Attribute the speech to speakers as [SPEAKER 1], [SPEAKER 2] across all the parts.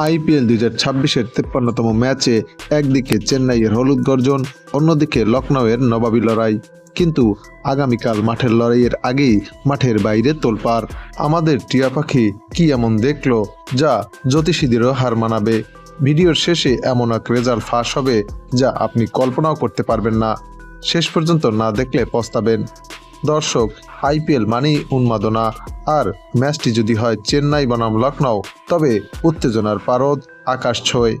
[SPEAKER 1] IPL 2026-এর 53তম ম্যাচে একদিকে চেন্নাইয়ের হলুদ গর্জন, অন্যদিকে লখনউয়ের নবাবী লড়াই। কিন্তু আগামীকাল মাঠের লড়াইয়ের আগেই মাঠের বাইরে তোলপাড়। আমাদের টিয়া পাখি কি এমন দেখলো যা জ্যোতিষীদেরও হার মানাবে? ভিডিওর শেষে এমন এক রেজাল্ট ফাঁস হবে যা আপনি কল্পনাও করতে পারবেন না। শেষ পর্যন্ত না দেখলে পস্তাবেন। দর্শক, আইপিএল মানেই উন্মাদনা, আর ম্যাচটি যদি হয় চেন্নাই বনাম লখনউ, তবে উত্তেজনার পারদ আকাশ ছোঁয়।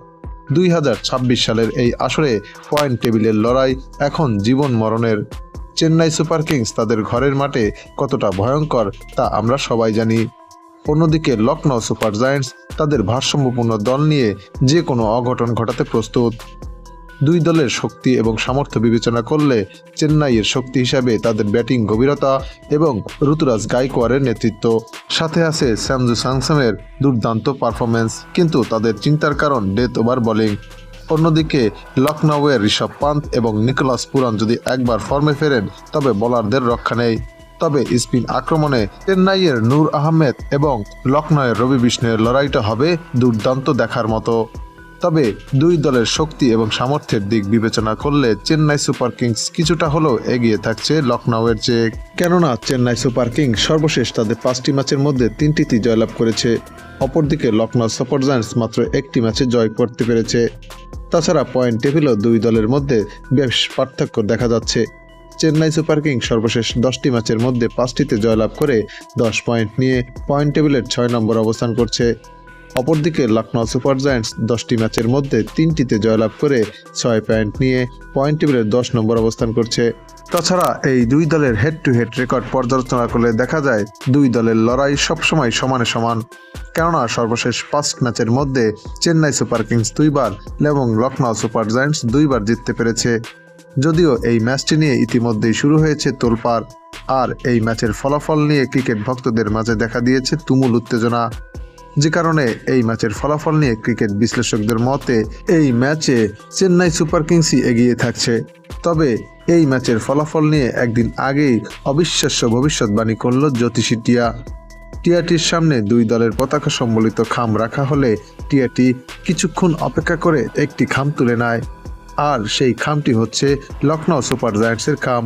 [SPEAKER 1] 2026 সালের এই আসরে পয়েন্ট টেবিলের লড়াই এখন জীবন মরণের। চেন্নাই সুপার কিংস তাদের ঘরের মাঠে কতটা ভয়ঙ্কর তা আমরা সবাই জানি। অন্যদিকে লখনউ সুপার জায়ান্টস তাদের ভারসাম্যপূর্ণ দল নিয়ে যে কোনো অঘটন ঘটাতে প্রস্তুত। দুই দলের শক্তি এবং সামর্থ্য বিবেচনা করলে চেন্নাইয়ের শক্তি হিসাবে তাদের ব্যাটিং গভীরতা এবং ঋতুরাজ গাইকোয়াড়ের নেতৃত্ব, সাথে আছে সঞ্জু স্যামসনের দুর্দান্ত পারফরম্যান্স, কিন্তু তাদের চিন্তার কারণ ডেথ ওভার বোলিং। অন্যদিকে লখনউয়ের ঋষভ পান্ত এবং নিকোলাস পুরান যদি একবার ফর্মে ফেরেন তবে বোলারদের রক্ষা নেই। তবে স্পিন আক্রমণে চেন্নাইয়ের নূর আহমেদ এবং লখনউয়ের রবি বিষ্ণুয়ের লড়াইটা হবে দুর্দান্ত দেখার মতো। তবে দুই দলের শক্তি এবং সামর্থ্যের দিক বিবেচনা করলে চেন্নাই সুপার কিংস কিছুটা হলেও এগিয়ে থাকছে লখনউয়ের চেয়ে। কেননা চেন্নাই সুপার কিংস সর্বশেষ তাদের 5টি ম্যাচের মধ্যে 3টিতে জয়লাভ করেছে। অপরদিকে লখনউ সুপার জায়ান্টস মাত্র 1টি ম্যাচে জয় করতে পেরেছে। তাছাড়া পয়েন্ট টেবিলও দুই দলের মধ্যে বেশ পার্থক্য দেখা যাচ্ছে। চেন্নাই সুপার কিংস সর্বশেষ 10টি ম্যাচের মধ্যে 5টিতে জয়লাভ করে 10 পয়েন্ট নিয়ে পয়েন্ট টেবিলের 6 নম্বর অবস্থান করছে। অপরদিকে লখনউ সুপার জায়ান্টস 10টি ম্যাচের মধ্যে 3টিতে জয়লাভ করে 6 পয়েন্ট নিয়ে পয়েন্ট টেবিলের 10 নম্বর অবস্থান করছে। তাছাড়া এই দুই দলের হেড টু হেড রেকর্ড পর্যালোচনা করলে দেখা যায় দুই দলের লড়াই সবসময় সমানে সমান। কেননা সর্বশেষ 5 ম্যাচের মধ্যে চেন্নাই সুপার কিংস 2বার এবং লখনউ সুপার জায়ান্টস 2বার জিততে পেরেছে। যদিও এই ম্যাচটি নিয়ে ইতিমধ্যেই শুরু হয়েছে তোলপাড়, আর এই ম্যাচের ফলাফল নিয়ে ক্রিকেট ভক্তদের মাঝে দেখা দিয়েছে তুমুল উত্তেজনা। যে কারণে এই ম্যাচের ফলাফল নিয়ে ক্রিকেট বিশ্লেষকদের মতে এই ম্যাচে চেন্নাই সুপার কিংসই এগিয়ে থাকছে। তবে এই ম্যাচের ফলাফল নিয়ে একদিন আগেই অবিশ্বাস্য ভবিষ্যৎবাণী করল জ্যোতিষী টিয়াটির সামনে দুই দলের পতাকা সম্বলিত খাম রাখা হলে টিয়াটি কিছুক্ষণ অপেক্ষা করে একটি খাম তুলে নেয়, আর সেই খামটি হচ্ছে লখনউ সুপার জায়ান্টসের খাম।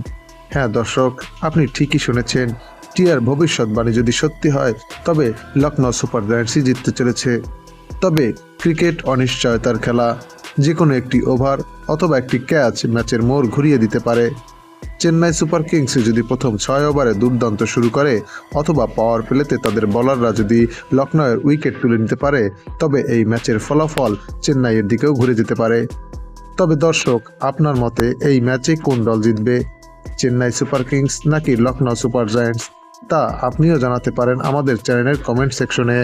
[SPEAKER 1] হ্যাঁ দর্শক, আপনি ঠিকই শুনেছেন, টিয়ার ভবিষ্যৎবাণী যদি সত্যি হয় তবে লখনউ সুপার জায়ান্টসই জিততে চলেছে। তবে ক্রিকেট অনিশ্চয়তার খেলা, যে কোনো একটি ওভার অথবা একটি ক্যাচ ম্যাচের মোড় ঘুরিয়ে দিতে পারে। চেন্নাই সুপার কিংস যদি প্রথম 6 ওভারে দুর্দান্ত শুরু করে অথবা পাওয়ার প্লেতে তাদের বোলাররা যদি লখনউয়ের উইকেট তুলে নিতে পারে, তবে এই ম্যাচের ফলাফল চেন্নাইয়ের দিকেও ঘুরে যেতে পারে। তবে দর্শক, আপনার মতে এই ম্যাচে কোন দল জিতবে, চেন্নাই সুপার কিংস নাকি লখনউ সুপার জায়ান্টস? তা আপনিও জানাতে পারেন আমাদের চ্যানেলের কমেন্ট সেকশনে।